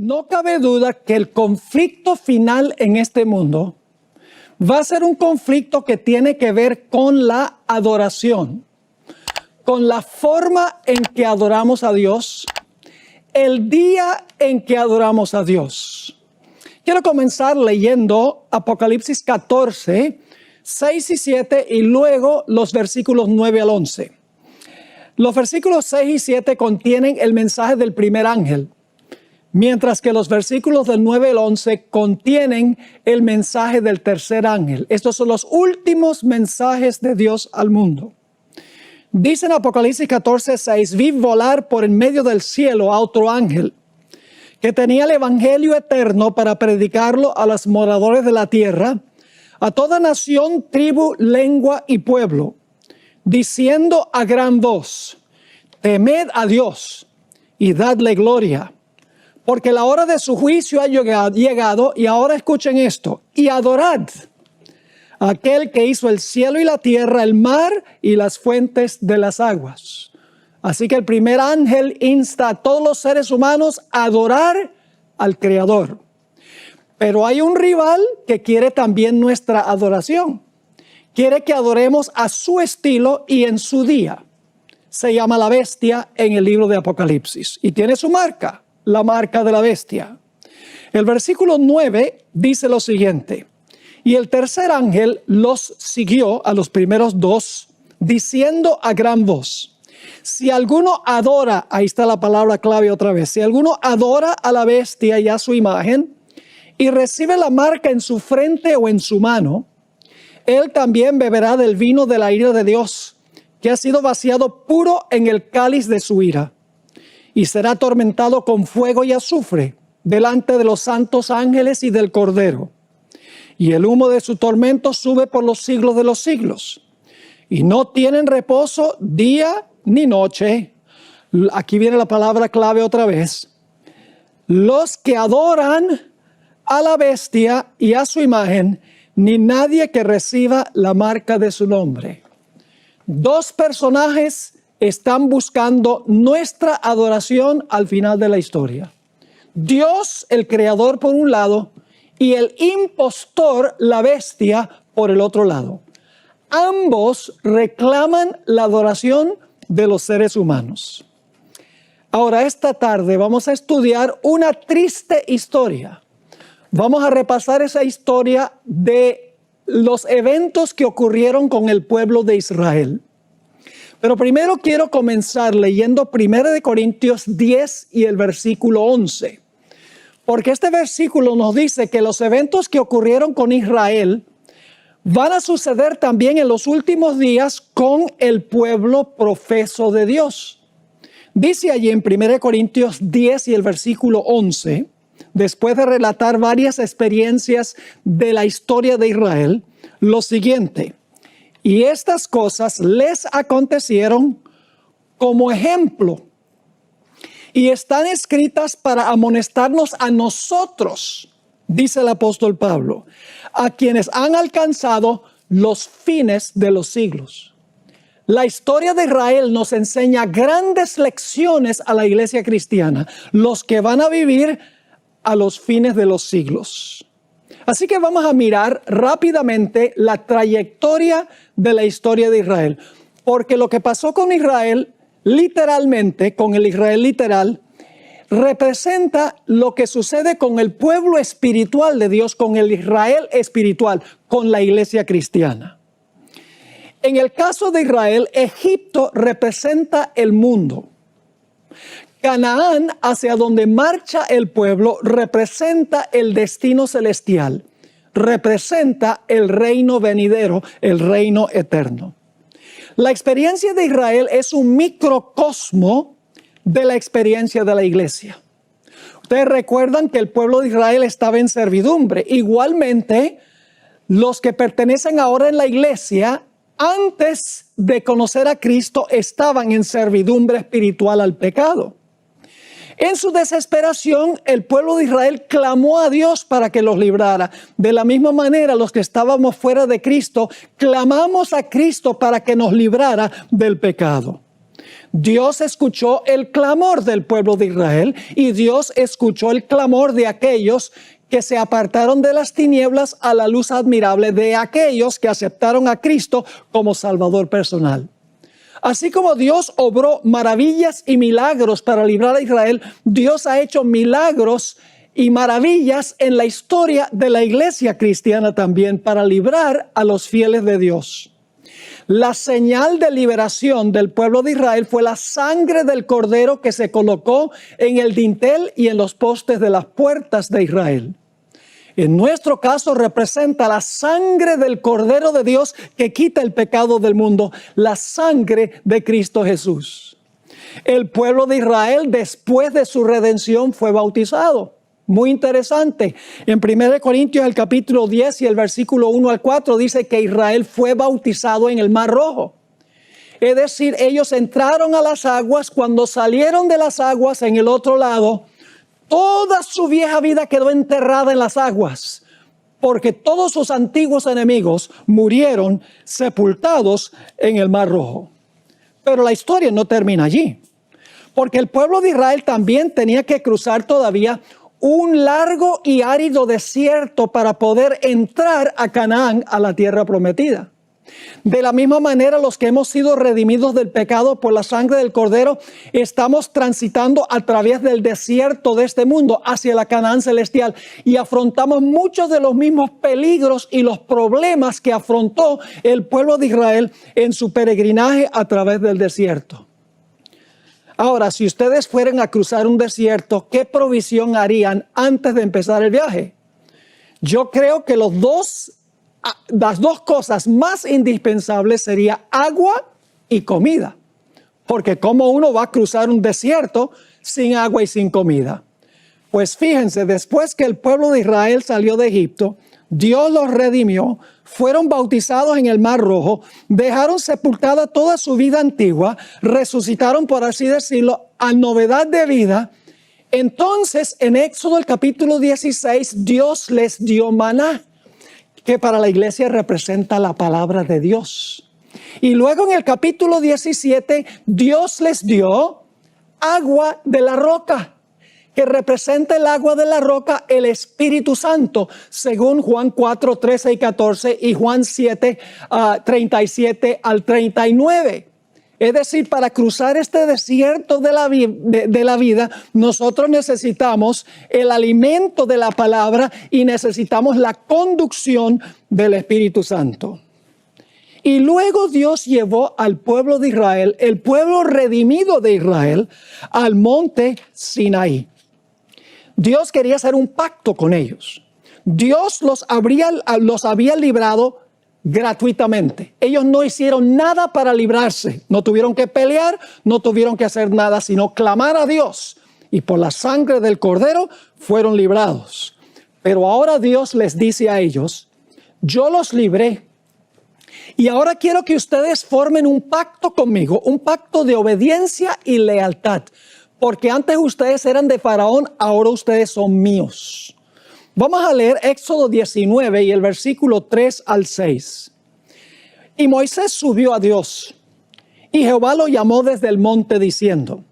No cabe duda que el conflicto final en este mundo va a ser un conflicto que tiene que ver con la adoración, con la forma en que adoramos a Dios, el día en que adoramos a Dios. Quiero comenzar leyendo Apocalipsis 14, 6 y 7 y luego los versículos 9 al 11. Los versículos 6 y 7 contienen el mensaje del primer ángel, mientras que los versículos del 9 al 11 contienen el mensaje del tercer ángel. Estos son los últimos mensajes de Dios al mundo. Dice en Apocalipsis 14, 6, vi volar por en medio del cielo a otro ángel que tenía el evangelio eterno para predicarlo a los moradores de la tierra, a toda nación, tribu, lengua y pueblo, diciendo a gran voz: temed a Dios y dadle gloria, porque la hora de su juicio ha llegado. Y ahora escuchen esto: y adorad a aquel que hizo el cielo y la tierra, el mar y las fuentes de las aguas. Así que el primer ángel insta a todos los seres humanos a adorar al Creador. Pero hay un rival que quiere también nuestra adoración. Quiere que adoremos a su estilo y en su día. Se llama la bestia en el libro de Apocalipsis y tiene su marca, la marca de la bestia. El versículo 9 dice lo siguiente: y el tercer ángel los siguió a los primeros dos, diciendo a gran voz: si alguno adora, ahí está la palabra clave otra vez, si alguno adora a la bestia y a su imagen y recibe la marca en su frente o en su mano, él también beberá del vino de la ira de Dios, que ha sido vaciado puro en el cáliz de su ira, y será atormentado con fuego y azufre delante de los santos ángeles y del Cordero. Y el humo de su tormento sube por los siglos de los siglos. Y no tienen reposo día ni noche. Aquí viene la palabra clave otra vez: los que adoran a la bestia y a su imagen, ni nadie que reciba la marca de su nombre. Dos personajes están buscando nuestra adoración al final de la historia: Dios, el Creador, por un lado, y el impostor, la bestia, por el otro lado. Ambos reclaman la adoración de los seres humanos. Ahora, esta tarde vamos a estudiar una triste historia. Vamos a repasar esa historia de los eventos que ocurrieron con el pueblo de Israel. Pero primero quiero comenzar leyendo 1 Corintios 10 y el versículo 11. Porque este versículo nos dice que los eventos que ocurrieron con Israel van a suceder también en los últimos días con el pueblo profeso de Dios. Dice allí en 1 Corintios 10 y el versículo 11, después de relatar varias experiencias de la historia de Israel, lo siguiente: y estas cosas les acontecieron como ejemplo y están escritas para amonestarnos a nosotros, dice el apóstol Pablo, a quienes han alcanzado los fines de los siglos. La historia de Israel nos enseña grandes lecciones a la iglesia cristiana, los que van a vivir a los fines de los siglos. Así que vamos a mirar rápidamente la trayectoria de la historia de Israel, porque lo que pasó con Israel, literalmente, con el Israel literal, representa lo que sucede con el pueblo espiritual de Dios, con el Israel espiritual, con la iglesia cristiana. En el caso de Israel, Egipto representa el mundo. Canaán, hacia donde marcha el pueblo, representa el destino celestial, representa el reino venidero, el reino eterno. La experiencia de Israel es un microcosmo de la experiencia de la iglesia. Ustedes recuerdan que el pueblo de Israel estaba en servidumbre. Igualmente, los que pertenecen ahora en la iglesia, antes de conocer a Cristo, estaban en servidumbre espiritual al pecado. En su desesperación, el pueblo de Israel clamó a Dios para que los librara. De la misma manera, los que estábamos fuera de Cristo, clamamos a Cristo para que nos librara del pecado. Dios escuchó el clamor del pueblo de Israel y Dios escuchó el clamor de aquellos que se apartaron de las tinieblas a la luz admirable de aquellos que aceptaron a Cristo como Salvador personal. Así como Dios obró maravillas y milagros para librar a Israel, Dios ha hecho milagros y maravillas en la historia de la iglesia cristiana también para librar a los fieles de Dios. La señal de liberación del pueblo de Israel fue la sangre del cordero que se colocó en el dintel y en los postes de las puertas de Israel. En nuestro caso representa la sangre del Cordero de Dios que quita el pecado del mundo, la sangre de Cristo Jesús. El pueblo de Israel después de su redención fue bautizado. Muy interesante. En 1 Corintios el capítulo 10 y el versículo 1 al 4 dice que Israel fue bautizado en el Mar Rojo. Es decir, ellos entraron a las aguas, cuando salieron de las aguas en el otro lado, toda su vieja vida quedó enterrada en las aguas, porque todos sus antiguos enemigos murieron sepultados en el Mar Rojo. Pero la historia no termina allí, porque el pueblo de Israel también tenía que cruzar todavía un largo y árido desierto para poder entrar a Canaán, a la tierra prometida. De la misma manera, los que hemos sido redimidos del pecado por la sangre del Cordero, estamos transitando a través del desierto de este mundo hacia la Canaán celestial y afrontamos muchos de los mismos peligros y los problemas que afrontó el pueblo de Israel en su peregrinaje a través del desierto. Ahora, si ustedes fueran a cruzar un desierto, ¿qué provisión harían antes de empezar el viaje? Yo creo que las dos cosas más indispensables serían agua y comida. Porque ¿cómo uno va a cruzar un desierto sin agua y sin comida? Pues fíjense, después que el pueblo de Israel salió de Egipto, Dios los redimió, fueron bautizados en el Mar Rojo, dejaron sepultada toda su vida antigua, resucitaron, por así decirlo, a novedad de vida. Entonces, en Éxodo el capítulo 16, Dios les dio maná, que para la iglesia representa la palabra de Dios. Y luego en el capítulo 17, Dios les dio agua de la roca, que representa el agua de la roca, el Espíritu Santo, según Juan 4, 13 y 14 y Juan 7, 37 al 39. Es decir, para cruzar este desierto de la vida, nosotros necesitamos el alimento de la palabra y necesitamos la conducción del Espíritu Santo. Y luego Dios llevó al pueblo de Israel, el pueblo redimido de Israel, al monte Sinaí. Dios quería hacer un pacto con ellos. Dios los había librado gratuitamente. Ellos no hicieron nada para librarse. No tuvieron que pelear, no tuvieron que hacer nada, sino clamar a Dios. Y por la sangre del Cordero fueron librados. Pero ahora Dios les dice a ellos, yo los libré. Y ahora quiero que ustedes formen un pacto conmigo, un pacto de obediencia y lealtad. Porque antes ustedes eran de Faraón, ahora ustedes son míos. Vamos a leer Éxodo 19 y el versículo 3 al 6. Y Moisés subió a Dios, y Jehová lo llamó desde el monte diciendo,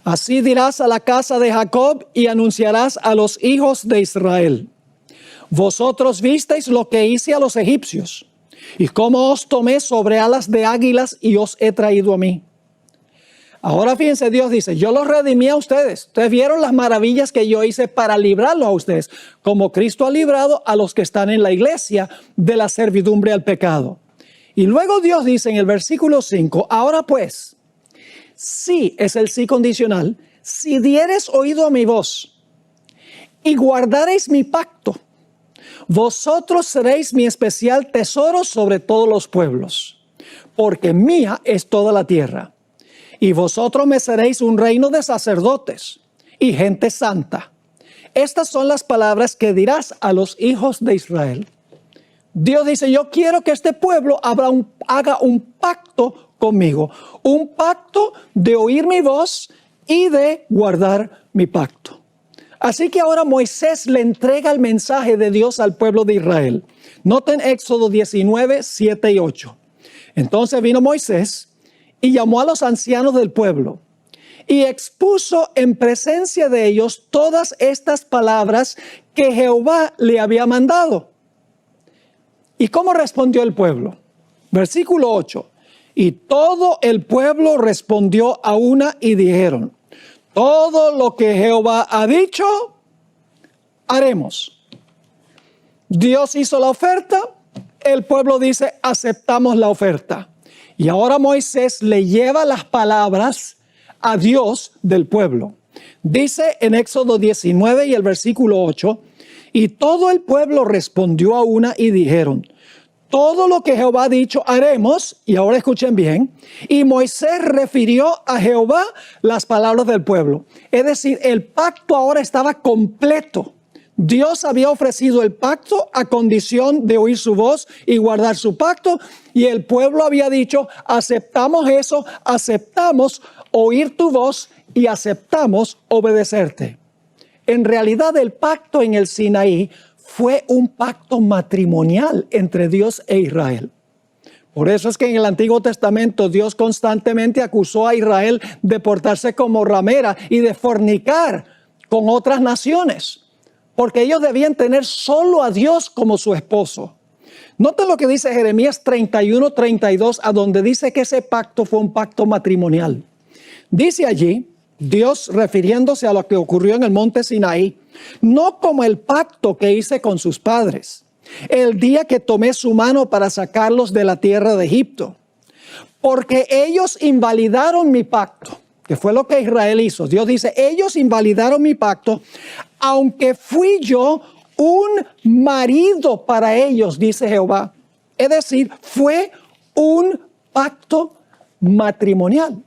así dirás a la casa de Jacob y anunciarás a los hijos de Israel. Vosotros visteis lo que hice a los egipcios, y cómo os tomé sobre alas de águilas y os he traído a mí. Ahora fíjense, Dios dice, yo los redimí a ustedes. Ustedes vieron las maravillas que yo hice para librarlos a ustedes, como Cristo ha librado a los que están en la iglesia de la servidumbre al pecado. Y luego Dios dice en el versículo 5, ahora pues, sí es el sí condicional, si diereis oído a mi voz y guardareis mi pacto, vosotros seréis mi especial tesoro sobre todos los pueblos, porque mía es toda la tierra. Y vosotros me seréis un reino de sacerdotes y gente santa. Estas son las palabras que dirás a los hijos de Israel. Dios dice, yo quiero que este pueblo haga un pacto conmigo. Un pacto de oír mi voz y de guardar mi pacto. Así que ahora Moisés le entrega el mensaje de Dios al pueblo de Israel. Noten Éxodo 19, 7 y 8. Entonces vino Moisés y llamó a los ancianos del pueblo y expuso en presencia de ellos todas estas palabras que Jehová le había mandado. ¿Y cómo respondió el pueblo? Versículo 8. Y todo el pueblo respondió a una y dijeron: todo lo que Jehová ha dicho, haremos. Dios hizo la oferta, el pueblo dice: aceptamos la oferta. Y ahora Moisés le lleva las palabras a Dios del pueblo. Dice en Éxodo 19 y el versículo 8: y todo el pueblo respondió a una y dijeron: todo lo que Jehová ha dicho haremos. Y ahora escuchen bien. Y Moisés refirió a Jehová las palabras del pueblo. Es decir, el pacto ahora estaba completo. Dios había ofrecido el pacto a condición de oír su voz y guardar su pacto. Y el pueblo había dicho: aceptamos eso, aceptamos oír tu voz y aceptamos obedecerte. En realidad, el pacto en el Sinaí fue un pacto matrimonial entre Dios e Israel. Por eso es que en el Antiguo Testamento Dios constantemente acusó a Israel de portarse como ramera y de fornicar con otras naciones, porque ellos debían tener solo a Dios como su esposo. Noten lo que dice Jeremías 31:32, a donde dice que ese pacto fue un pacto matrimonial. Dice allí Dios, refiriéndose a lo que ocurrió en el monte Sinaí: no como el pacto que hice con sus padres, el día que tomé su mano para sacarlos de la tierra de Egipto, porque ellos invalidaron mi pacto, que fue lo que Israel hizo. Dios dice: ellos invalidaron mi pacto, aunque fui yo un marido para ellos, dice Jehová. Es decir, fue un pacto matrimonial.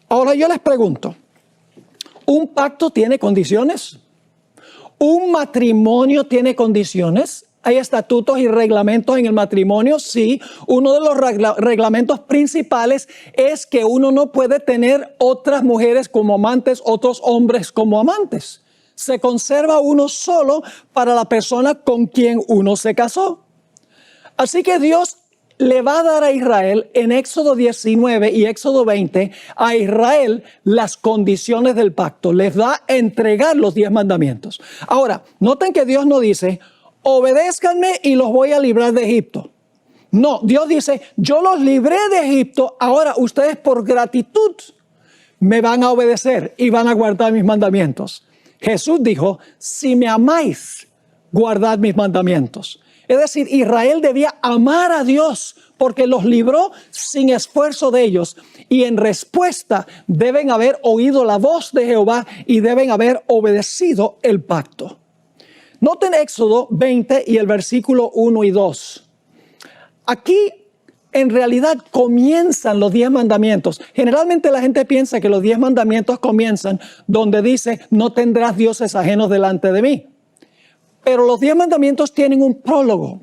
Ahora yo les pregunto, ¿un pacto tiene condiciones? ¿Un matrimonio tiene condiciones? ¿Hay estatutos y reglamentos en el matrimonio? Sí. Uno de los reglamentos principales es que uno no puede tener otras mujeres como amantes, otros hombres como amantes. Se conserva uno solo para la persona con quien uno se casó. Así que Dios le va a dar a Israel en Éxodo 19 y Éxodo 20, a Israel las condiciones del pacto. Les va a entregar los 10 mandamientos. Ahora, noten que Dios no dice: obedézcanme y los voy a librar de Egipto. No, Dios dice: yo los libré de Egipto, ahora ustedes por gratitud me van a obedecer y van a guardar mis mandamientos. Jesús dijo: si me amáis, guardad mis mandamientos. Es decir, Israel debía amar a Dios porque los libró sin esfuerzo de ellos. Y en respuesta deben haber oído la voz de Jehová y deben haber obedecido el pacto. Noten Éxodo 20 y el versículo 1 y 2. Aquí en realidad comienzan los 10 mandamientos. Generalmente la gente piensa que los 10 mandamientos comienzan donde dice: no tendrás dioses ajenos delante de mí. Pero los 10 mandamientos tienen un prólogo,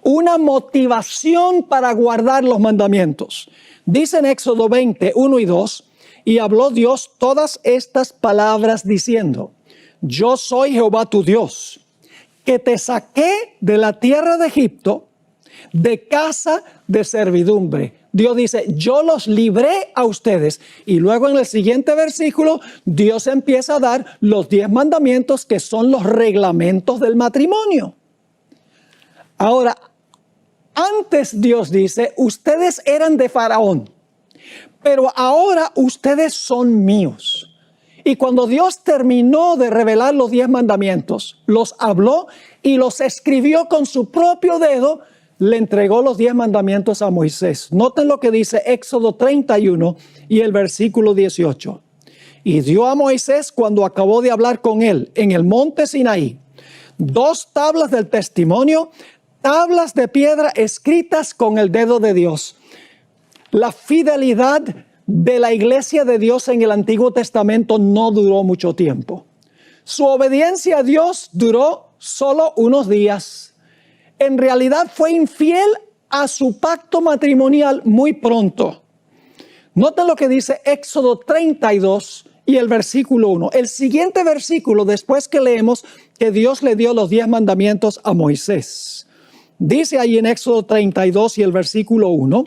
una motivación para guardar los mandamientos. Dice en Éxodo 20, 1 y 2, y habló Dios todas estas palabras diciendo: yo soy Jehová tu Dios, que te saqué de la tierra de Egipto, de casa de servidumbre. Dios dice: yo los libré a ustedes. Y luego en el siguiente versículo, Dios empieza a dar los 10 mandamientos, que son los reglamentos del matrimonio. Ahora, antes Dios dice: ustedes eran de Faraón, pero ahora ustedes son míos. Y cuando Dios terminó de revelar los 10 mandamientos, los habló y los escribió con su propio dedo. Le entregó los 10 mandamientos a Moisés. Noten lo que dice Éxodo 31 y el versículo 18. Y dio a Moisés, cuando acabó de hablar con él en el monte Sinaí, 2 tablas del testimonio, tablas de piedra escritas con el dedo de Dios. La fidelidad de la iglesia de Dios en el Antiguo Testamento no duró mucho tiempo. Su obediencia a Dios duró solo unos días. En realidad fue infiel a su pacto matrimonial muy pronto. Noten lo que dice Éxodo 32 y el versículo 1. El siguiente versículo, después que leemos que Dios le dio los 10 mandamientos a Moisés. Dice ahí en Éxodo 32 y el versículo 1.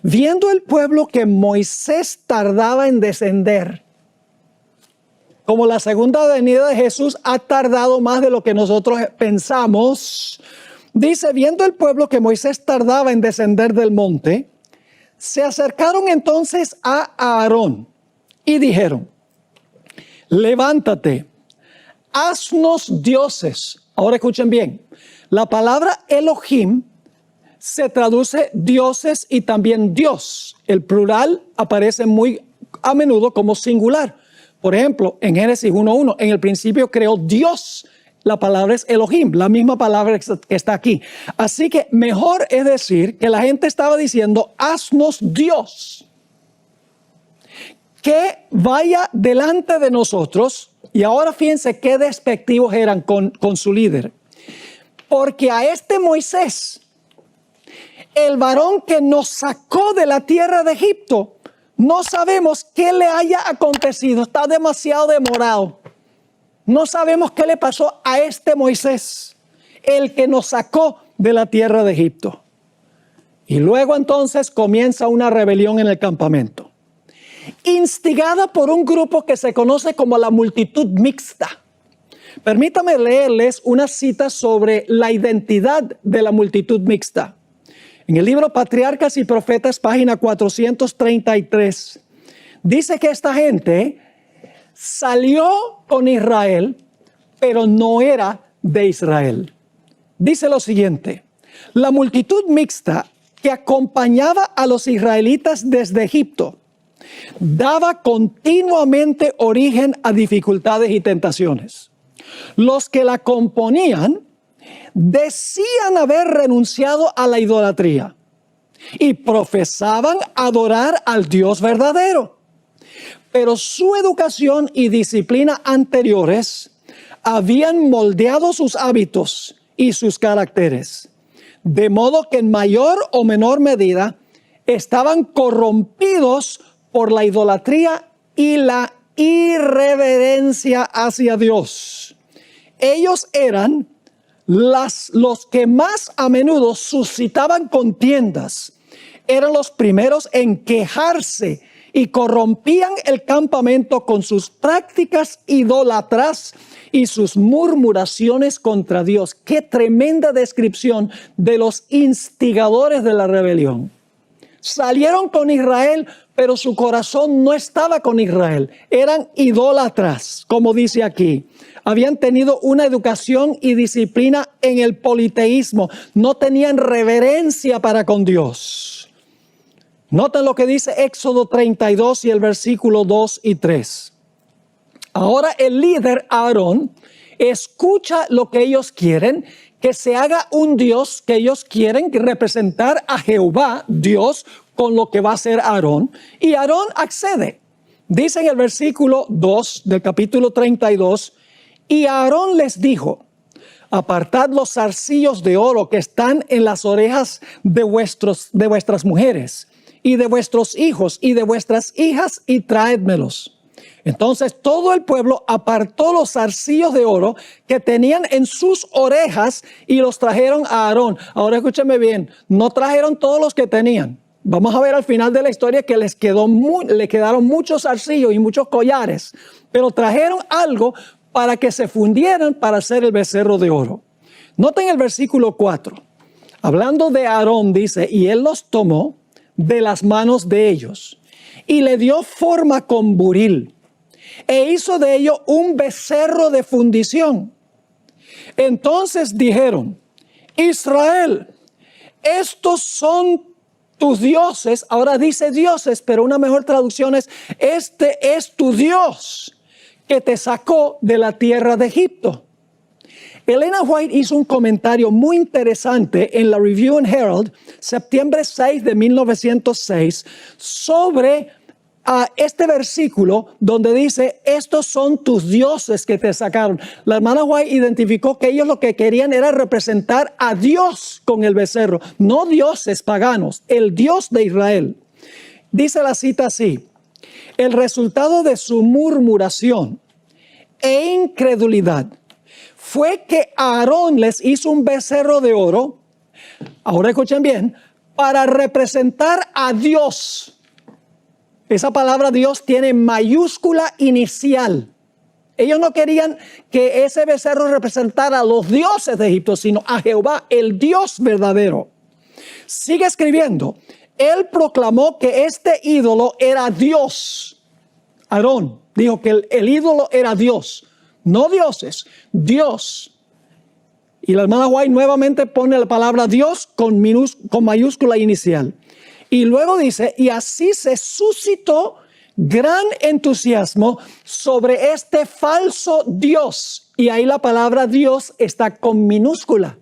Viendo el pueblo que Moisés tardaba en descender, como la segunda venida de Jesús ha tardado más de lo que nosotros pensamos, dice, viendo el pueblo que Moisés tardaba en descender del monte, se acercaron entonces a Aarón y dijeron, levántate, haznos dioses. Ahora escuchen bien, la palabra Elohim se traduce dioses y también Dios. El plural aparece muy a menudo como singular. Por ejemplo, en Génesis 1:1, en el principio creó Dios. La palabra es Elohim, la misma palabra que está aquí. Así que mejor es decir que la gente estaba diciendo, haznos Dios, que vaya delante de nosotros. Y ahora fíjense qué despectivos eran con su líder. Porque a este Moisés, el varón que nos sacó de la tierra de Egipto, no sabemos qué le haya acontecido, está demasiado demorado. No sabemos qué le pasó a este Moisés, el que nos sacó de la tierra de Egipto. Y luego entonces comienza una rebelión en el campamento, instigada por un grupo que se conoce como la multitud mixta. Permítame leerles una cita sobre la identidad de la multitud mixta. En el libro Patriarcas y Profetas, página 433, dice que esta gente salió con Israel, pero no era de Israel. Dice lo siguiente, la multitud mixta que acompañaba a los israelitas desde Egipto daba continuamente origen a dificultades y tentaciones. Los que la componían decían haber renunciado a la idolatría y profesaban adorar al Dios verdadero. Pero su educación y disciplina anteriores habían moldeado sus hábitos y sus caracteres, de modo que en mayor o menor medida estaban corrompidos por la idolatría y la irreverencia hacia Dios. Ellos eran los que más a menudo suscitaban contiendas, eran los primeros en quejarse y corrompían el campamento con sus prácticas idólatras y sus murmuraciones contra Dios. Qué tremenda descripción de los instigadores de la rebelión. Salieron con Israel, pero su corazón no estaba con Israel. Eran idólatras, como dice aquí. Habían tenido una educación y disciplina en el politeísmo. No tenían reverencia para con Dios. Noten lo que dice Éxodo 32 y el versículo 2 y 3. Ahora el líder Aarón escucha lo que ellos quieren, que se haga un Dios que ellos quieren representar a Jehová, Dios, con lo que va a hacer Aarón. Y Aarón accede. Dice en el versículo 2 del capítulo 32, y Aarón les dijo, apartad los zarcillos de oro que están en las orejas de vuestras mujeres y de vuestros hijos y de vuestras hijas y traédmelos. Entonces todo el pueblo apartó los zarcillos de oro que tenían en sus orejas y los trajeron a Aarón. Ahora escúcheme bien, no trajeron todos los que tenían. Vamos a ver al final de la historia que le quedaron muchos zarcillos y muchos collares, pero trajeron algo para que se fundieran para hacer el becerro de oro. Noten el versículo 4. Hablando de Aarón dice, y él los tomó de las manos de ellos y le dio forma con buril e hizo de ello un becerro de fundición. Entonces dijeron, Israel, estos son tus dioses. Ahora dice dioses, pero una mejor traducción es, este es tu Dios que te sacó de la tierra de Egipto. Elena White hizo un comentario muy interesante en la Review and Herald, septiembre 6 de 1906, sobre este versículo donde dice, estos son tus dioses que te sacaron. La hermana White identificó que ellos lo que querían era representar a Dios con el becerro, no dioses paganos, el Dios de Israel. Dice la cita así, el resultado de su murmuración e incredulidad fue que Aarón les hizo un becerro de oro, ahora escuchen bien, para representar a Dios. Esa palabra Dios tiene mayúscula inicial. Ellos no querían que ese becerro representara a los dioses de Egipto, sino a Jehová, el Dios verdadero. Sigue escribiendo. Él proclamó que este ídolo era Dios. Aarón dijo que el ídolo era Dios, no dioses, Dios. Y la hermana White nuevamente pone la palabra Dios con mayúscula inicial. Y luego dice, y así se suscitó gran entusiasmo sobre este falso Dios. Y ahí la palabra Dios está con minúscula.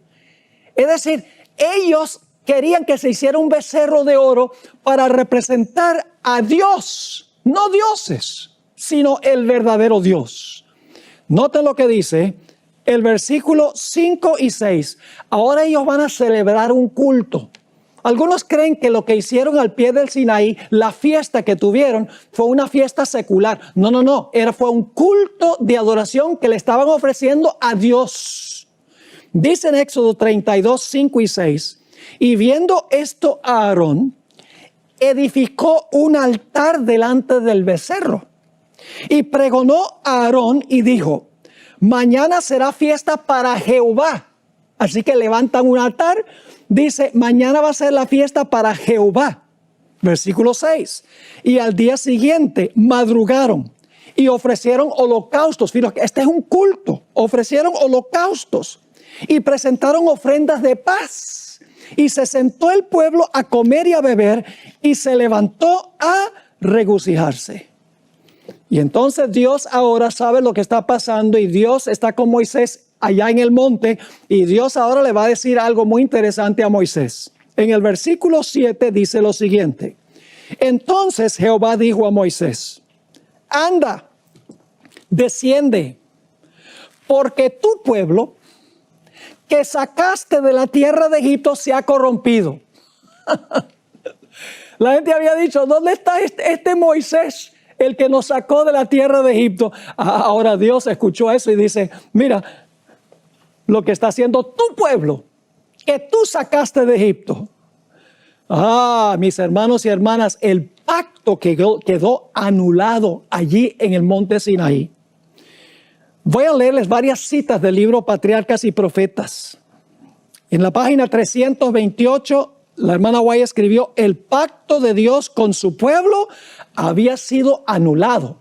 Es decir, ellos querían que se hiciera un becerro de oro para representar a Dios, no dioses, sino el verdadero Dios. Noten lo que dice el versículo 5 y 6. Ahora ellos van a celebrar un culto. Algunos creen que lo que hicieron al pie del Sinaí, la fiesta que tuvieron, fue una fiesta secular. No. Fue un culto de adoración que le estaban ofreciendo a Dios. Dice en Éxodo 32, 5 y 6. Y viendo esto a Aarón, edificó un altar delante del becerro. Y pregonó a Aarón y dijo, mañana será fiesta para Jehová. Así que levantan un altar. Dice, mañana va a ser la fiesta para Jehová. Versículo 6. Y al día siguiente madrugaron y ofrecieron holocaustos. Fíjate, este es un culto. Ofrecieron holocaustos y presentaron ofrendas de paz. Y se sentó el pueblo a comer y a beber y se levantó a regocijarse. Y entonces Dios ahora sabe lo que está pasando y Dios está con Moisés allá en el monte y Dios ahora le va a decir algo muy interesante a Moisés. En el versículo 7 dice lo siguiente. Entonces Jehová dijo a Moisés, anda, desciende, porque tu pueblo que sacaste de la tierra de Egipto se ha corrompido. La gente había dicho, ¿dónde está este Moisés, el que nos sacó de la tierra de Egipto? Ahora Dios escuchó eso y dice, mira, lo que está haciendo tu pueblo, que tú sacaste de Egipto. Mis hermanos y hermanas, el pacto quedó anulado allí en el monte Sinaí. Voy a leerles varias citas del libro Patriarcas y Profetas. En la página 328, la hermana White escribió, el pacto de Dios con su pueblo había sido anulado.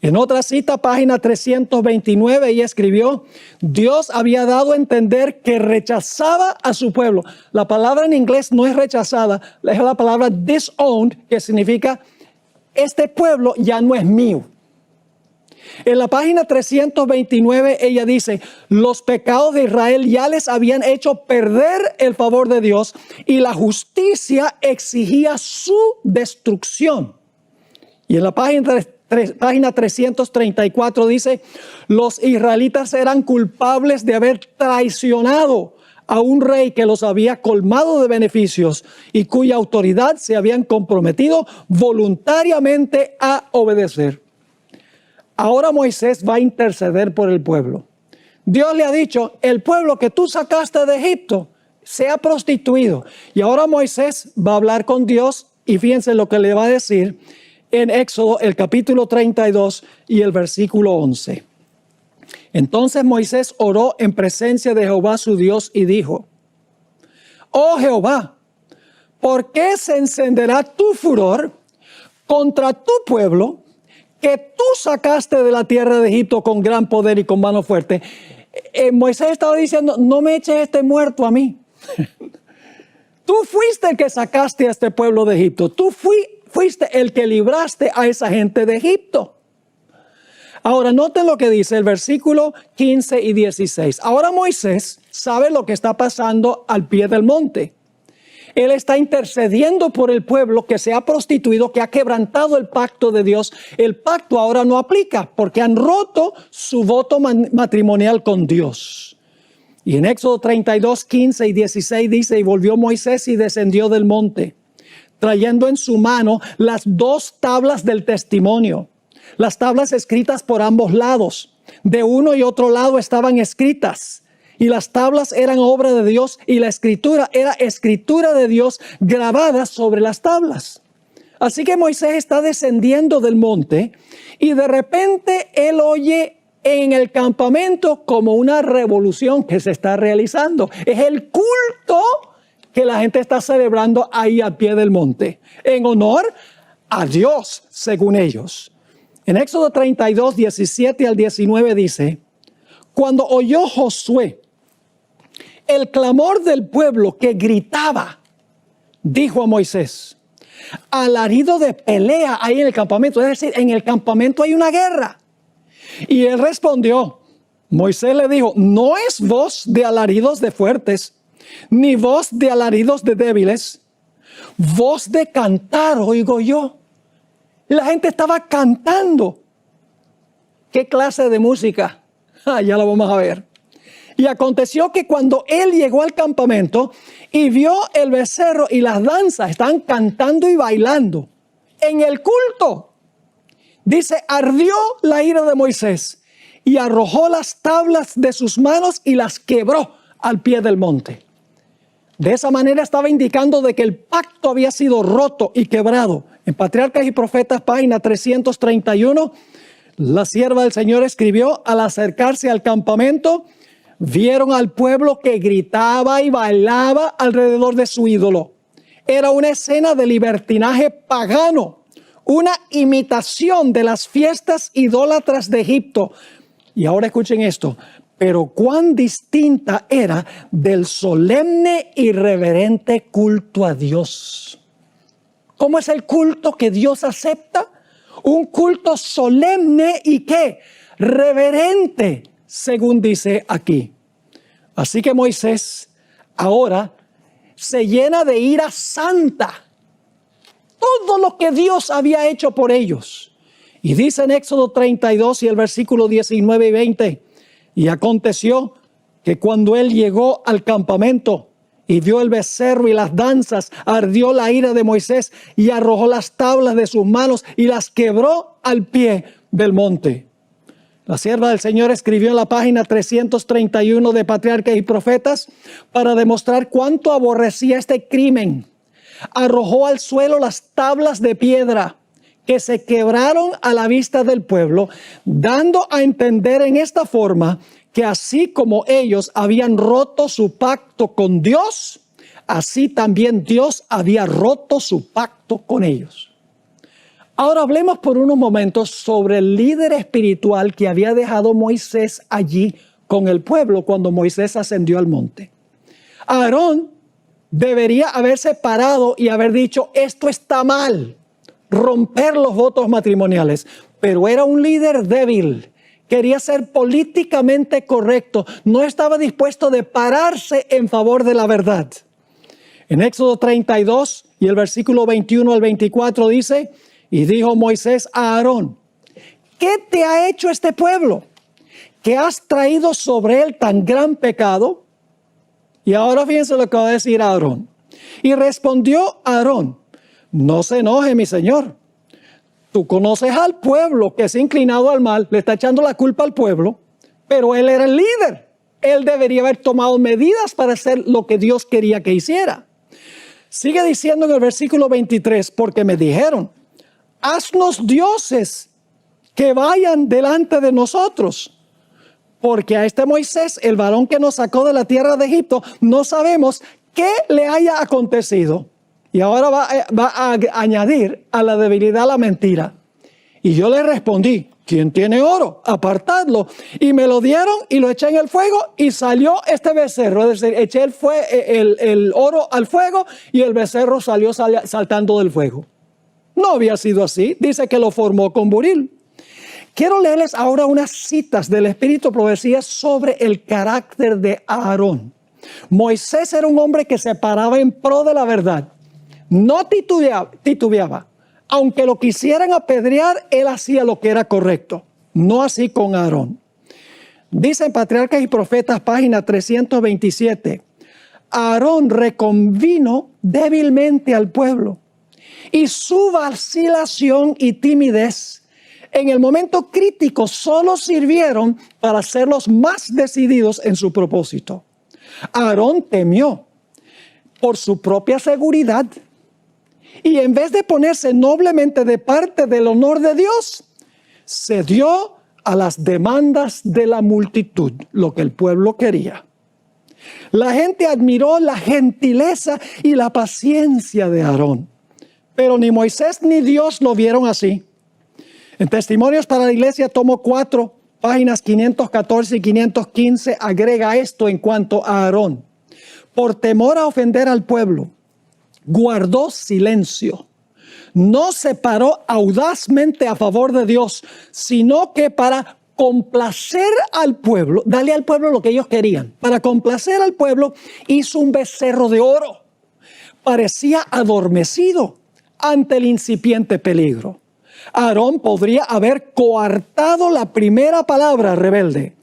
En otra cita, página 329, ella escribió, Dios había dado a entender que rechazaba a su pueblo. La palabra en inglés no es rechazada, es la palabra disowned, que significa, este pueblo ya no es mío. En la página 329 ella dice, los pecados de Israel ya les habían hecho perder el favor de Dios y la justicia exigía su destrucción. Y en la página 334 dice, los israelitas eran culpables de haber traicionado a un rey que los había colmado de beneficios y cuya autoridad se habían comprometido voluntariamente a obedecer. Ahora Moisés va a interceder por el pueblo. Dios le ha dicho, el pueblo que tú sacaste de Egipto se ha prostituido. Y ahora Moisés va a hablar con Dios y fíjense lo que le va a decir en Éxodo, el capítulo 32 y el versículo 11. Entonces Moisés oró en presencia de Jehová su Dios y dijo, oh Jehová, ¿por qué se encenderá tu furor contra tu pueblo que tú sacaste de la tierra de Egipto con gran poder y con mano fuerte? Moisés estaba diciendo, no me eches este muerto a mí. Tú fuiste el que sacaste a este pueblo de Egipto. Tú fuiste el que libraste a esa gente de Egipto. Ahora noten lo que dice el versículo 15 y 16. Ahora Moisés sabe lo que está pasando al pie del monte. Él está intercediendo por el pueblo que se ha prostituido, que ha quebrantado el pacto de Dios. El pacto ahora no aplica porque han roto su voto matrimonial con Dios. Y en Éxodo 32, 15 y 16 dice, y volvió Moisés y descendió del monte, trayendo en su mano las 2 tablas del testimonio, las tablas escritas por ambos lados. De uno y otro lado estaban escritas y las tablas eran obra de Dios y la escritura era escritura de Dios grabada sobre las tablas. Así que Moisés está descendiendo del monte y de repente él oye en el campamento como una revolución que se está realizando. Es el culto que la gente está celebrando ahí al pie del monte, en honor a Dios, según ellos. En Éxodo 32, 17 al 19 dice: cuando oyó Josué el clamor del pueblo que gritaba, dijo a Moisés: alarido de pelea hay en el campamento, es decir, en el campamento hay una guerra. Y él respondió, Moisés le dijo: no es voz de alaridos de fuertes, ni voz de alaridos de débiles, voz de cantar oigo yo. La gente estaba cantando. ¿Qué clase de música? Ya lo vamos a ver. Y aconteció que cuando él llegó al campamento y vio el becerro y las danzas, estaban cantando y bailando en el culto. Dice, ardió la ira de Moisés y arrojó las tablas de sus manos y las quebró al pie del monte. De esa manera estaba indicando de que el pacto había sido roto y quebrado. En Patriarcas y Profetas, página 331, la sierva del Señor escribió: al acercarse al campamento, vieron al pueblo que gritaba y bailaba alrededor de su ídolo. Era una escena de libertinaje pagano, una imitación de las fiestas idólatras de Egipto. Y ahora escuchen esto: pero cuán distinta era del solemne y reverente culto a Dios. ¿Cómo es el culto que Dios acepta? Un culto solemne y ¿qué? Reverente, según dice aquí. Así que Moisés ahora se llena de ira santa. Todo lo que Dios había hecho por ellos. Y dice en Éxodo 32 y el versículo 19 y 20, y aconteció que cuando él llegó al campamento y vio el becerro y las danzas, ardió la ira de Moisés y arrojó las tablas de sus manos y las quebró al pie del monte. La sierva del Señor escribió en la página 331 de Patriarcas y Profetas para demostrar cuánto aborrecía este crimen. Arrojó al suelo las tablas de piedra que se quebraron a la vista del pueblo, dando a entender en esta forma que así como ellos habían roto su pacto con Dios, así también Dios había roto su pacto con ellos. Ahora hablemos por unos momentos sobre el líder espiritual que había dejado Moisés allí con el pueblo cuando Moisés ascendió al monte. Aarón debería haberse parado y haber dicho: esto está mal, romper los votos matrimoniales, pero era un líder débil. Quería ser políticamente correcto, no estaba dispuesto de pararse en favor de la verdad. En Éxodo 32 y el versículo 21 al 24 dice: y dijo Moisés a Aarón: ¿qué te ha hecho este pueblo, que has traído sobre él tan gran pecado? Y ahora fíjense lo que va a decir Aarón. Y respondió Aarón: no se enoje, mi señor. Tú conoces al pueblo que se ha inclinado al mal, le está echando la culpa al pueblo, pero él era el líder. Él debería haber tomado medidas para hacer lo que Dios quería que hiciera. Sigue diciendo en el versículo 23, porque me dijeron: haznos dioses que vayan delante de nosotros. Porque a este Moisés, el varón que nos sacó de la tierra de Egipto, no sabemos qué le haya acontecido. Y ahora va a añadir a la debilidad la mentira. Y yo le respondí: ¿quién tiene oro? Apartadlo. Y me lo dieron y lo eché en el fuego y salió este becerro. Es decir, eché el oro al fuego y el becerro salió saltando del fuego. No había sido así. Dice que lo formó con buril. Quiero leerles ahora unas citas del Espíritu Profecía sobre el carácter de Aarón. Moisés era un hombre que se paraba en pro de la verdad. No titubeaba. Aunque lo quisieran apedrear, él hacía lo que era correcto. No así con Aarón. Dice en Patriarcas y Profetas, página 327, Aarón reconvino débilmente al pueblo, y su vacilación y timidez en el momento crítico solo sirvieron para hacerlos más decididos en su propósito. Aarón temió por su propia seguridad y en vez de ponerse noblemente de parte del honor de Dios, cedió a las demandas de la multitud, lo que el pueblo quería. La gente admiró la gentileza y la paciencia de Aarón, pero ni Moisés ni Dios lo vieron así. En Testimonios para la Iglesia, tomo 4, páginas 514 y 515, agrega esto en cuanto a Aarón. Por temor a ofender al pueblo, guardó silencio. No se paró audazmente a favor de Dios, sino que para complacer al pueblo, darle al pueblo lo que ellos querían. Para complacer al pueblo, hizo un becerro de oro. Parecía adormecido ante el incipiente peligro. Aarón podría haber coartado la primera palabra rebelde,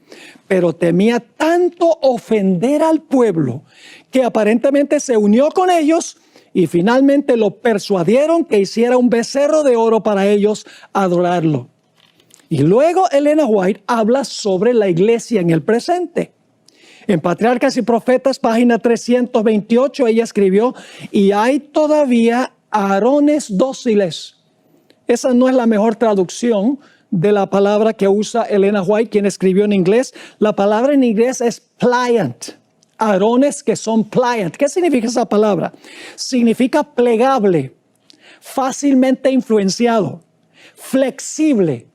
pero temía tanto ofender al pueblo que aparentemente se unió con ellos y finalmente lo persuadieron que hiciera un becerro de oro para ellos adorarlo. Y luego Elena White habla sobre la iglesia en el presente. En Patriarcas y Profetas, página 328, ella escribió, y hay todavía Aarones dóciles. Esa no es la mejor traducción de la palabra que usa Elena White, quien escribió en inglés. La palabra en inglés es pliant. Aarones que son pliant. ¿Qué significa esa palabra? Significa plegable, fácilmente influenciado, flexible,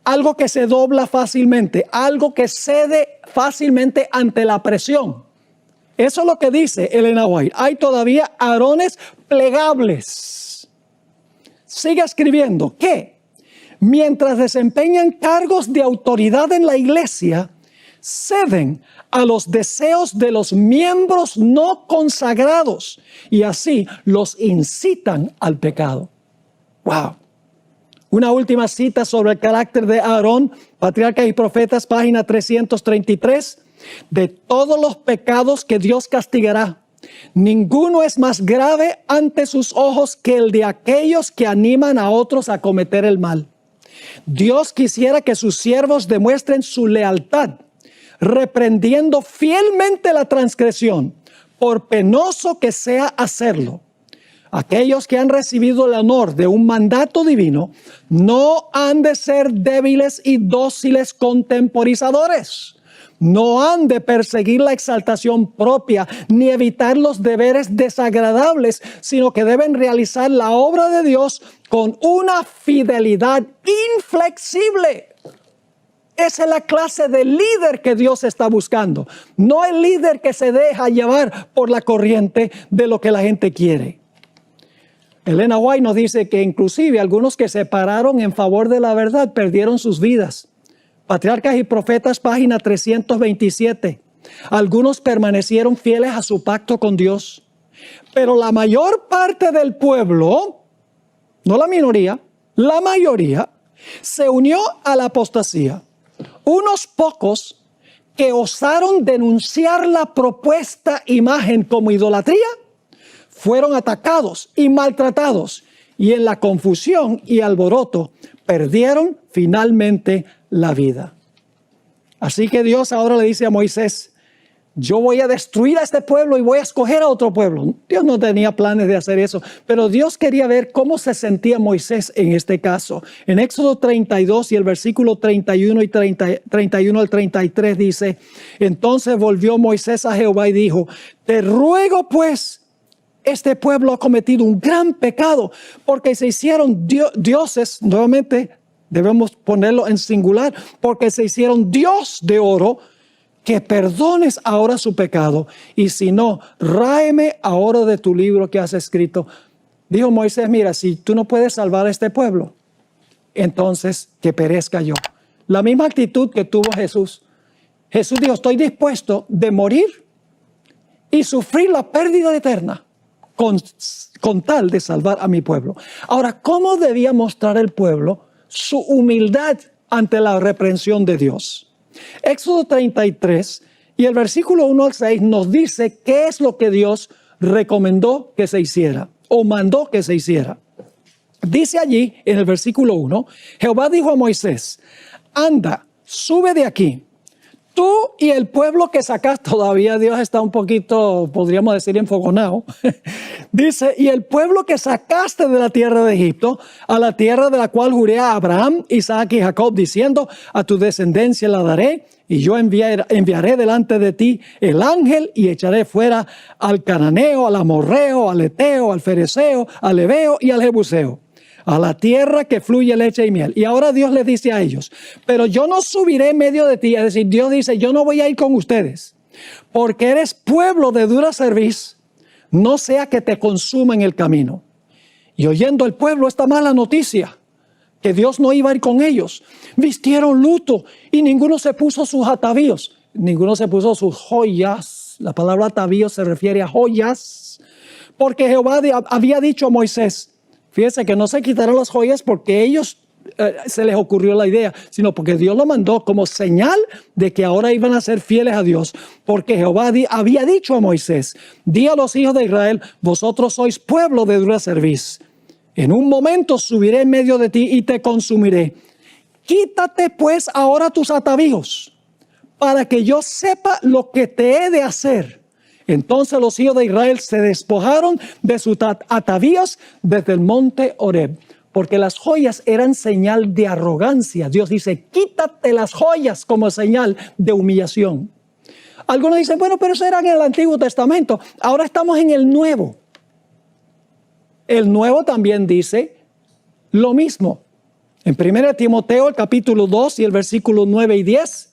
algo que se dobla fácilmente, algo que cede fácilmente ante la presión. Eso es lo que dice Elena White. Hay todavía Aarones plegables. Sigue escribiendo que mientras desempeñan cargos de autoridad en la iglesia, ceden a los deseos de los miembros no consagrados y así los incitan al pecado. ¡Wow! Una última cita sobre el carácter de Aarón, Patriarcas y Profetas, página 333. De todos los pecados que Dios castigará, ninguno es más grave ante sus ojos que el de aquellos que animan a otros a cometer el mal. Dios quisiera que sus siervos demuestren su lealtad, reprendiendo fielmente la transgresión, por penoso que sea hacerlo. Aquellos que han recibido el honor de un mandato divino no han de ser débiles y dóciles contemporizadores. No han de perseguir la exaltación propia ni evitar los deberes desagradables, sino que deben realizar la obra de Dios con una fidelidad inflexible. Esa es la clase de líder que Dios está buscando. No el líder que se deja llevar por la corriente de lo que la gente quiere. Elena White nos dice que inclusive algunos que se pararon en favor de la verdad perdieron sus vidas. Patriarcas y Profetas, página 327. Algunos permanecieron fieles a su pacto con Dios, pero la mayor parte del pueblo, no la minoría, la mayoría, se unió a la apostasía. Unos pocos que osaron denunciar la propuesta imagen como idolatría, fueron atacados y maltratados, y en la confusión y alboroto perdieron finalmente la vida. Así que Dios ahora le dice a Moisés, yo voy a destruir a este pueblo y voy a escoger a otro pueblo. Dios no tenía planes de hacer eso, pero Dios quería ver cómo se sentía Moisés en este caso. En Éxodo 32 y el versículo 31 y 31 al 33 dice, entonces volvió Moisés a Jehová y dijo, te ruego pues, este pueblo ha cometido un gran pecado porque se hicieron dioses, nuevamente debemos ponerlo en singular, porque se hicieron Dios de oro, que perdones ahora su pecado y si no, ráeme ahora de tu libro que has escrito. Dijo Moisés, mira, si tú no puedes salvar a este pueblo, entonces que perezca yo. La misma actitud que tuvo Jesús. Jesús dijo, estoy dispuesto de morir y sufrir la pérdida eterna con tal de salvar a mi pueblo. Ahora, ¿cómo debía mostrar el pueblo su humildad ante la reprensión de Dios? Éxodo 33 y el versículo 1 al 6 nos dice qué es lo que Dios recomendó que se hiciera o mandó que se hiciera. Dice allí en el versículo 1, Jehová dijo a Moisés, anda, sube de aquí, tú y el pueblo que sacaste. Todavía Dios está un poquito, podríamos decir, enfogonado. Dice, y el pueblo que sacaste de la tierra de Egipto, a la tierra de la cual juré a Abraham, Isaac y Jacob, diciendo, a tu descendencia la daré, y yo enviaré delante de ti el ángel y echaré fuera al cananeo, al amorreo, al eteo, al fereceo, al heveo y al jebuseo, a la tierra que fluye leche y miel. Y ahora Dios les dice a ellos, pero yo no subiré en medio de ti. Es decir, Dios dice, yo no voy a ir con ustedes, porque eres pueblo de dura cerviz, no sea que te consuma en el camino. Y oyendo el pueblo esta mala noticia, que Dios no iba a ir con ellos, vistieron luto y ninguno se puso sus atavíos, ninguno se puso sus joyas. La palabra atavío se refiere a joyas, porque Jehová había dicho a Moisés, fíjense que no se quitaron las joyas porque ellos se les ocurrió la idea, sino porque Dios lo mandó como señal de que ahora iban a ser fieles a Dios, porque Jehová había dicho a Moisés, di a los hijos de Israel, vosotros sois pueblo de dura cerviz. En un momento subiré en medio de ti y te consumiré. Quítate pues ahora tus atavíos, para que yo sepa lo que te he de hacer. Entonces los hijos de Israel se despojaron de sus atavíos desde el monte Horeb, porque las joyas eran señal de arrogancia. Dios dice, quítate las joyas como señal de humillación. Algunos dicen, bueno, pero eso era en el Antiguo Testamento. Ahora estamos en el Nuevo. El Nuevo también dice lo mismo. En 1 Timoteo, el capítulo 2 y el versículo 9 y 10,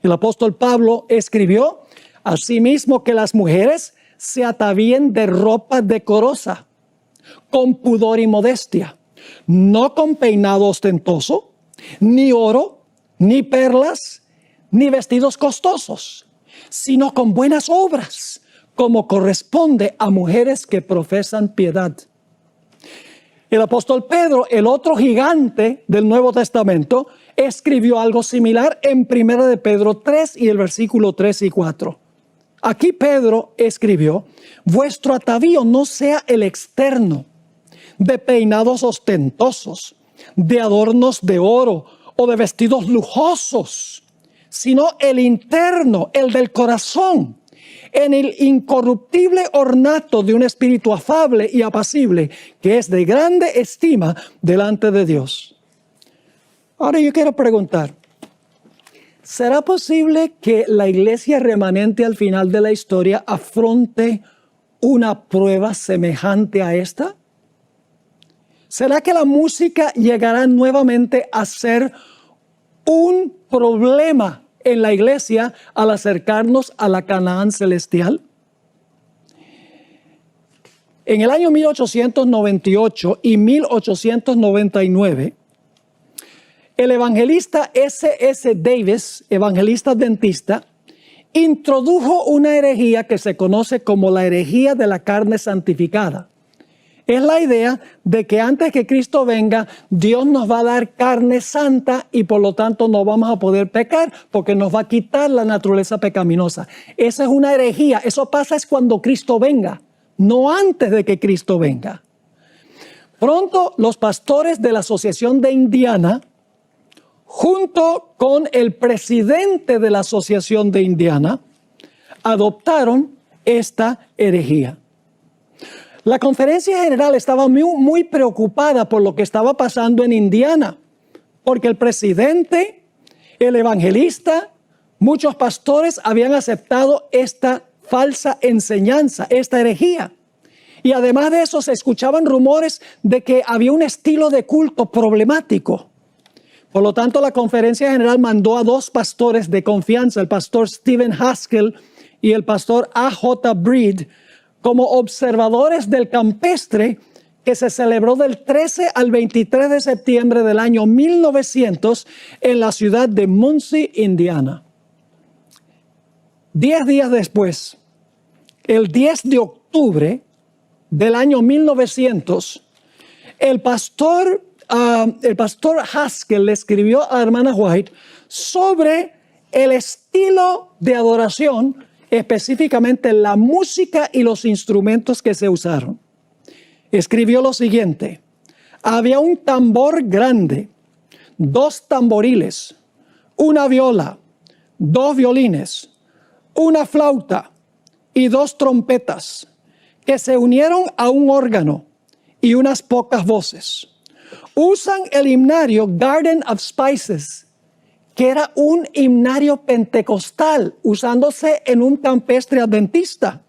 el apóstol Pablo escribió, asimismo que las mujeres se atavíen de ropa decorosa, con pudor y modestia, no con peinado ostentoso, ni oro, ni perlas, ni vestidos costosos, sino con buenas obras, como corresponde a mujeres que profesan piedad. El apóstol Pedro, el otro gigante del Nuevo Testamento, escribió algo similar en 1 de Pedro 3 y el versículo 3 y 4. Aquí Pedro escribió, vuestro atavío no sea el externo, de peinados ostentosos, de adornos de oro o de vestidos lujosos, sino el interno, el del corazón, en el incorruptible ornato de un espíritu afable y apacible, que es de grande estima delante de Dios. Ahora yo quiero preguntar, ¿será posible que la iglesia remanente al final de la historia afronte una prueba semejante a esta? ¿Será que la música llegará nuevamente a ser un problema en la iglesia al acercarnos a la Canaán celestial? En el año 1898 y 1899, el evangelista S.S. Davis, evangelista adventista, introdujo una herejía que se conoce como la herejía de la carne santificada. Es la idea de que antes que Cristo venga, Dios nos va a dar carne santa y por lo tanto no vamos a poder pecar porque nos va a quitar la naturaleza pecaminosa. Esa es una herejía. Eso pasa es cuando Cristo venga, no antes de que Cristo venga. Pronto los pastores de la Asociación de Indiana, junto con el presidente de la Asociación de Indiana, adoptaron esta herejía. La conferencia general estaba muy preocupada por lo que estaba pasando en Indiana, porque el presidente, el evangelista, muchos pastores habían aceptado esta falsa enseñanza, esta herejía. Y además de eso se escuchaban rumores de que había un estilo de culto problemático. Por lo tanto, la conferencia general mandó a dos pastores de confianza, el pastor Stephen Haskell y el pastor A.J. Breed, como observadores del campestre que se celebró del 13 al 23 de septiembre del año 1900 en la ciudad de Muncie, Indiana. 10 días después, el 10 de octubre del año 1900, el pastor Haskell le escribió a la hermana White sobre el estilo de adoración, específicamente la música y los instrumentos que se usaron. Escribió lo siguiente: había un tambor grande, 2 tamboriles, una viola, 2 violines, una flauta y 2 trompetas que se unieron a un órgano y unas pocas voces. Usan el himnario Garden of Spices, que era un himnario pentecostal usándose en un campestre adventista.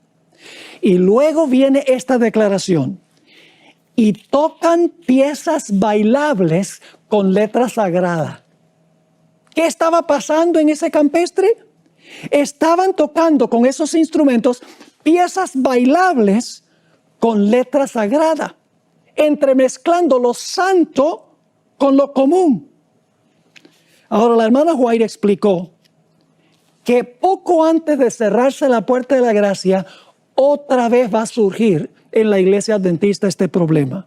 Y luego viene esta declaración: y tocan piezas bailables con letra sagrada. ¿Qué estaba pasando en ese campestre? Estaban tocando con esos instrumentos piezas bailables con letra sagrada, entremezclando lo santo con lo común. Ahora, la hermana White explicó que poco antes de cerrarse la puerta de la gracia, otra vez va a surgir en la iglesia adventista este problema.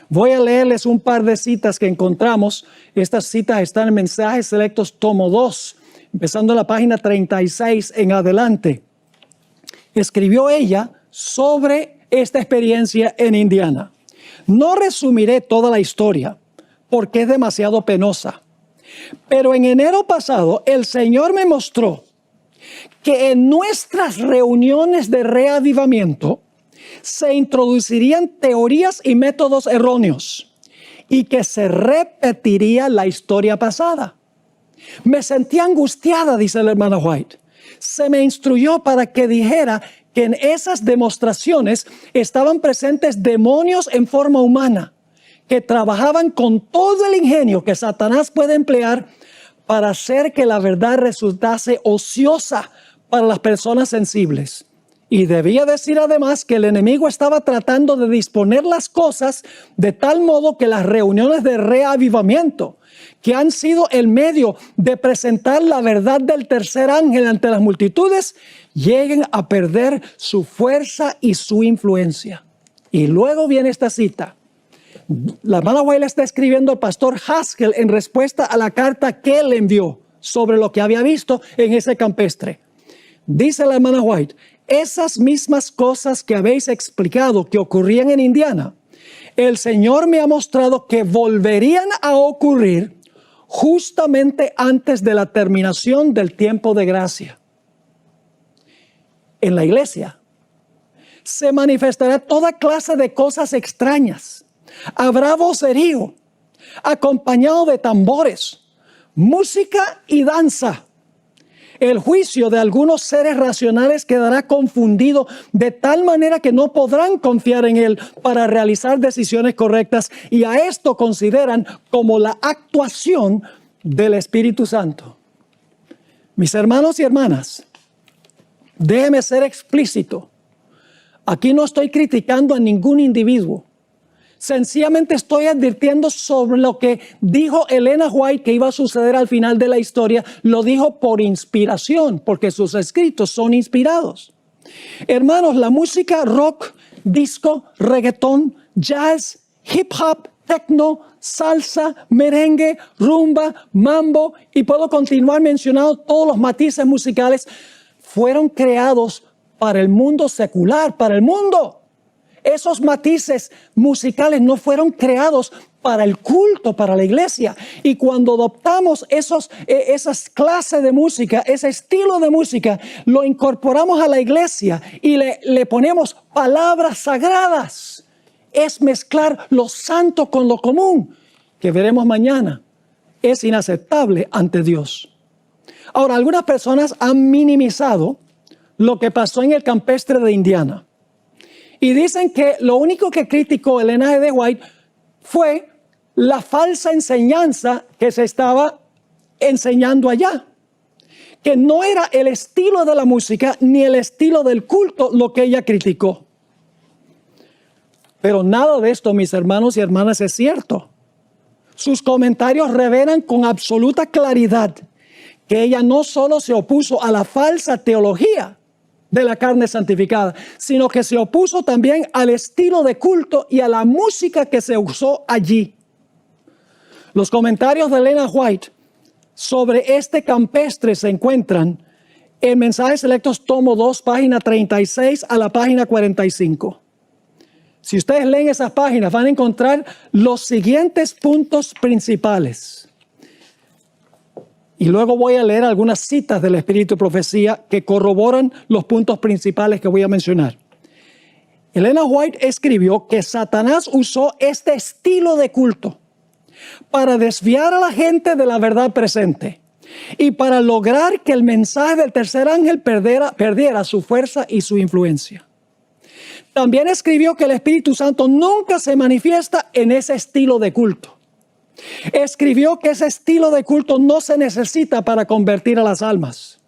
Voy a leerles un par de citas que encontramos. Estas citas están en Mensajes Selectos, tomo 2, empezando en la página 36 en adelante. Escribió ella sobre esta experiencia en Indiana. No resumiré toda la historia porque es demasiado penosa. Pero en enero pasado el Señor me mostró que en nuestras reuniones de reavivamiento se introducirían teorías y métodos erróneos y que se repetiría la historia pasada. Me sentí angustiada, dice la hermana White. Se me instruyó para que dijera que en esas demostraciones estaban presentes demonios en forma humana que trabajaban con todo el ingenio que Satanás puede emplear para hacer que la verdad resultase ociosa para las personas sensibles. Y debía decir además que el enemigo estaba tratando de disponer las cosas de tal modo que las reuniones de reavivamiento, que han sido el medio de presentar la verdad del tercer ángel ante las multitudes, lleguen a perder su fuerza y su influencia. Y luego viene esta cita. La hermana White está escribiendo al pastor Haskell en respuesta a la carta que él envió sobre lo que había visto en ese campestre. Dice la hermana White: esas mismas cosas que habéis explicado que ocurrían en Indiana, el Señor me ha mostrado que volverían a ocurrir justamente antes de la terminación del tiempo de gracia. En la iglesia se manifestará toda clase de cosas extrañas. Habrá vocerío, acompañado de tambores, música y danza. El juicio de algunos seres racionales quedará confundido de tal manera que no podrán confiar en él para realizar decisiones correctas, y a esto consideran como la actuación del Espíritu Santo. Mis hermanos y hermanas, déjeme ser explícito. Aquí no estoy criticando a ningún individuo. Sencillamente estoy advirtiendo sobre lo que dijo Elena White que iba a suceder al final de la historia. Lo dijo por inspiración, porque sus escritos son inspirados. Hermanos, la música rock, disco, reggaetón, jazz, hip hop, techno, salsa, merengue, rumba, mambo, y puedo continuar mencionando todos los matices musicales, fueron creados para el mundo secular, para el mundo. Esos matices musicales no fueron creados para el culto, para la iglesia. Y cuando adoptamos esas clases de música, ese estilo de música, lo incorporamos a la iglesia y le ponemos palabras sagradas. Es mezclar lo santo con lo común, que veremos mañana. Es inaceptable ante Dios. Ahora, algunas personas han minimizado lo que pasó en el campestre de Indiana. Y dicen que lo único que criticó Elena G. White fue la falsa enseñanza que se estaba enseñando allá. Que no era el estilo de la música ni el estilo del culto lo que ella criticó. Pero nada de esto, mis hermanos y hermanas, es cierto. Sus comentarios revelan con absoluta claridad que ella no solo se opuso a la falsa teología de la carne santificada, sino que se opuso también al estilo de culto y a la música que se usó allí. Los comentarios de Elena White sobre este campestre se encuentran en Mensajes Selectos, tomo 2, página 36 a la página 45. Si ustedes leen esas páginas, van a encontrar los siguientes puntos principales. Y luego voy a leer algunas citas del Espíritu de Profecía que corroboran los puntos principales que voy a mencionar. Elena White escribió que Satanás usó este estilo de culto para desviar a la gente de la verdad presente y para lograr que el mensaje del tercer ángel perdiera su fuerza y su influencia. También escribió que el Espíritu Santo nunca se manifiesta en ese estilo de culto. Escribió que ese estilo de culto no se necesita para convertir a las almas.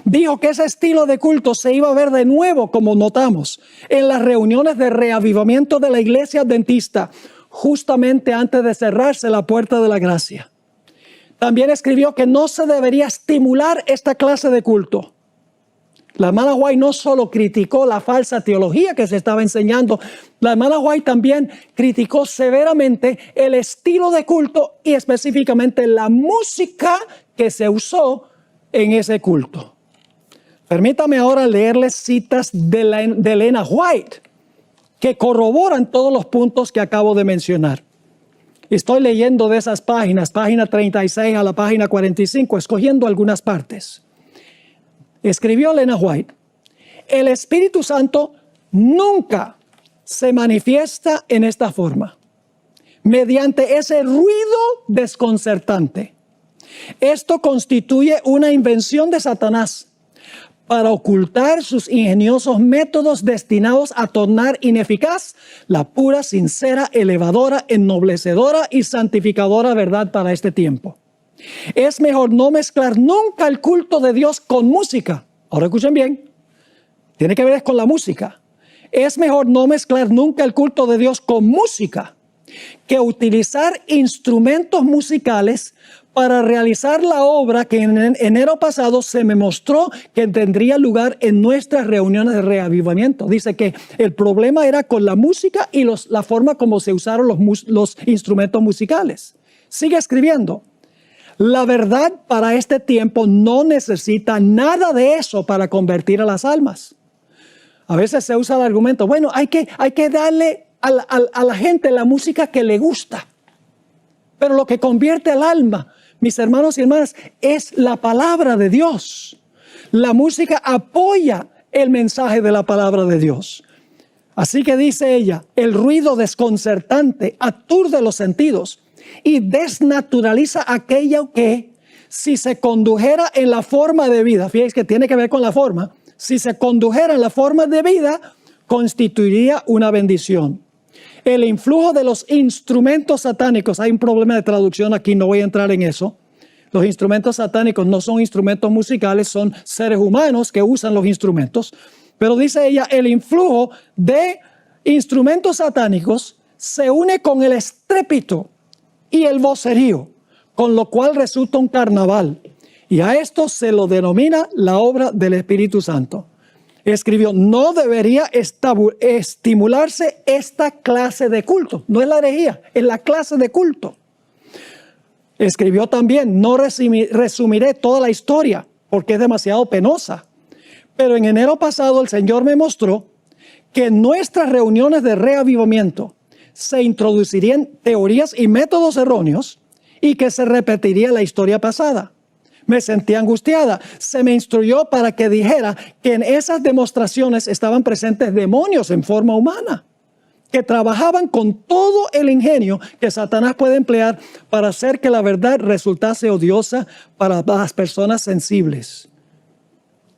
Dijo que ese estilo de culto se iba a ver de nuevo, como notamos, en las reuniones de reavivamiento de la iglesia adventista, justamente antes de cerrarse la puerta de la gracia. También escribió que no se debería estimular esta clase de culto. La hermana White no solo criticó la falsa teología que se estaba enseñando, la hermana White también criticó severamente el estilo de culto y específicamente la música que se usó en ese culto. Permítame ahora leerles citas de Elena White que corroboran todos los puntos que acabo de mencionar. Estoy leyendo de esas páginas, página 36 a la página 45, escogiendo algunas partes. Escribió Elena White: el Espíritu Santo nunca se manifiesta en esta forma, mediante ese ruido desconcertante. Esto constituye una invención de Satanás para ocultar sus ingeniosos métodos destinados a tornar ineficaz la pura, sincera, elevadora, ennoblecedora y santificadora verdad para este tiempo. Es mejor no mezclar nunca el culto de Dios con música. Ahora escuchen bien, tiene que ver con la música. Es mejor no mezclar nunca el culto de Dios con música que utilizar instrumentos musicales para realizar la obra que en enero pasado se me mostró que tendría lugar en nuestras reuniones de reavivamiento. Dice que el problema era con la música y la forma como se usaron los instrumentos musicales. Sigue escribiendo: la verdad para este tiempo no necesita nada de eso para convertir a las almas. A veces se usa el argumento, bueno, hay que darle a la gente la música que le gusta. Pero lo que convierte al alma, mis hermanos y hermanas, es la palabra de Dios. La música apoya el mensaje de la palabra de Dios. Así que dice ella, el ruido desconcertante aturde los sentidos y desnaturaliza aquello que, si se condujera en la forma de vida, fíjense que tiene que ver con la forma, si se condujera en la forma de vida, constituiría una bendición. El influjo de los instrumentos satánicos, hay un problema de traducción aquí, no voy a entrar en eso. Los instrumentos satánicos no son instrumentos musicales, son seres humanos que usan los instrumentos. Pero dice ella, el influjo de instrumentos satánicos se une con el estrépito y el vocerío, con lo cual resulta un carnaval. Y a esto se lo denomina la obra del Espíritu Santo. Escribió, no debería estimularse esta clase de culto. No es la herejía, es la clase de culto. Escribió también, no resumiré toda la historia porque es demasiado penosa. Pero en enero pasado el Señor me mostró que en nuestras reuniones de reavivamiento se introducirían teorías y métodos erróneos y que se repetiría la historia pasada. Me sentí angustiada. Se me instruyó para que dijera que en esas demostraciones estaban presentes demonios en forma humana, que trabajaban con todo el ingenio que Satanás puede emplear para hacer que la verdad resultase odiosa para las personas sensibles.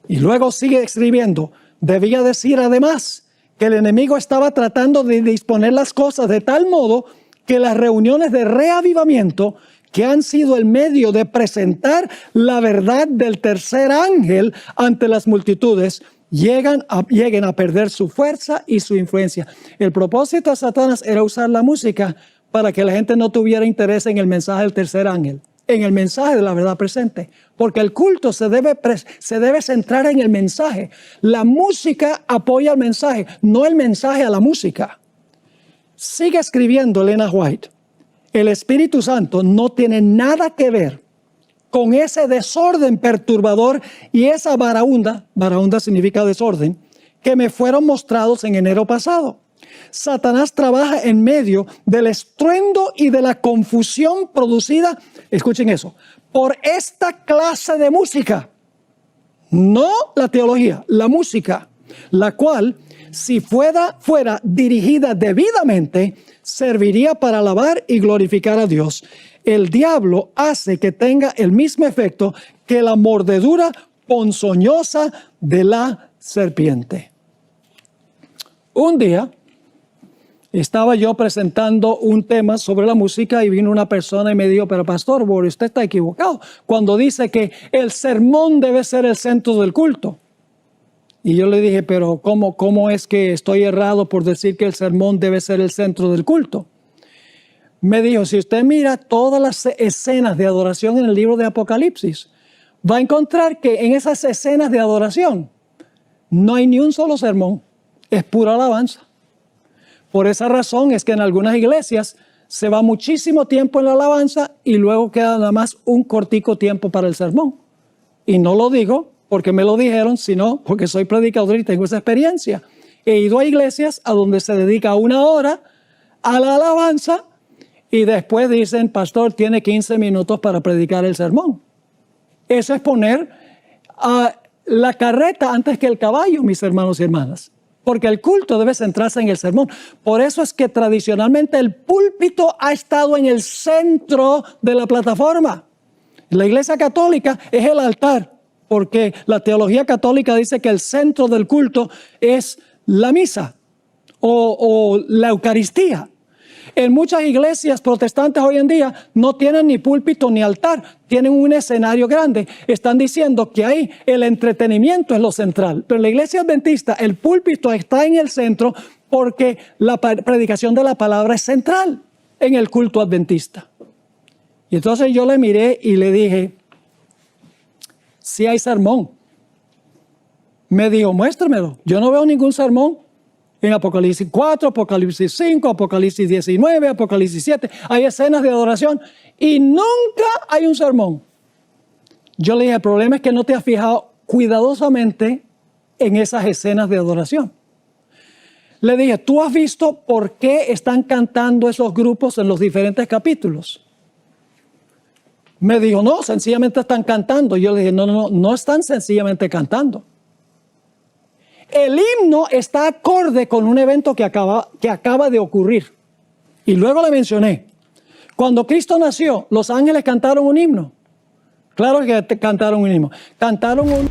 Y luego sigue escribiendo, debía decir además que el enemigo estaba tratando de disponer las cosas de tal modo que las reuniones de reavivamiento, que han sido el medio de presentar la verdad del tercer ángel ante las multitudes, lleguen a perder su fuerza y su influencia. El propósito de Satanás era usar la música para que la gente no tuviera interés en el mensaje del tercer ángel, en el mensaje de la verdad presente, porque el culto se debe centrar en el mensaje. La música apoya el mensaje, no el mensaje a la música. Sigue escribiendo Elena White. El Espíritu Santo no tiene nada que ver con ese desorden perturbador y esa varaunda significa desorden, que me fueron mostrados en enero pasado. Satanás trabaja en medio del estruendo y de la confusión producida, escuchen eso, por esta clase de música. No la teología, la música, la cual, si fuera dirigida debidamente, serviría para alabar y glorificar a Dios. El diablo hace que tenga el mismo efecto que la mordedura ponzoñosa de la serpiente. Un día estaba yo presentando un tema sobre la música y vino una persona y me dijo, pero pastor, usted está equivocado cuando dice que el sermón debe ser el centro del culto. Y yo le dije, pero ¿cómo es que estoy errado por decir que el sermón debe ser el centro del culto? Me dijo, si usted mira todas las escenas de adoración en el libro de Apocalipsis, va a encontrar que en esas escenas de adoración no hay ni un solo sermón, es pura alabanza. Por esa razón es que en algunas iglesias se va muchísimo tiempo en la alabanza y luego queda nada más un cortico tiempo para el sermón. Y no lo digo porque me lo dijeron, sino porque soy predicador y tengo esa experiencia. He ido a iglesias a donde se dedica 1 hora a la alabanza y después dicen, pastor, tiene 15 minutos para predicar el sermón. Eso es poner la carreta antes que el caballo, mis hermanos y hermanas. Porque el culto debe centrarse en el sermón. Por eso es que tradicionalmente el púlpito ha estado en el centro de la plataforma. La Iglesia Católica es el altar, porque la teología católica dice que el centro del culto es la misa o la Eucaristía. En muchas iglesias protestantes hoy en día no tienen ni púlpito ni altar, tienen un escenario grande. Están diciendo que ahí el entretenimiento es lo central. Pero en la iglesia adventista el púlpito está en el centro porque la predicación de la palabra es central en el culto adventista. Y entonces yo le miré y le dije, sí hay sermón. Me dijo, muéstremelo. Yo no veo ningún sermón. En Apocalipsis 4, Apocalipsis 5, Apocalipsis 19, Apocalipsis 7, hay escenas de adoración y nunca hay un sermón. Yo le dije, el problema es que no te has fijado cuidadosamente en esas escenas de adoración. Le dije, ¿tú has visto por qué están cantando esos grupos en los diferentes capítulos? Me dijo, no, sencillamente están cantando. Yo le dije, no están sencillamente cantando. El himno está acorde con un evento que acaba de ocurrir. Y luego le mencioné, cuando Cristo nació, los ángeles cantaron un himno. Claro que cantaron un himno. Cantaron un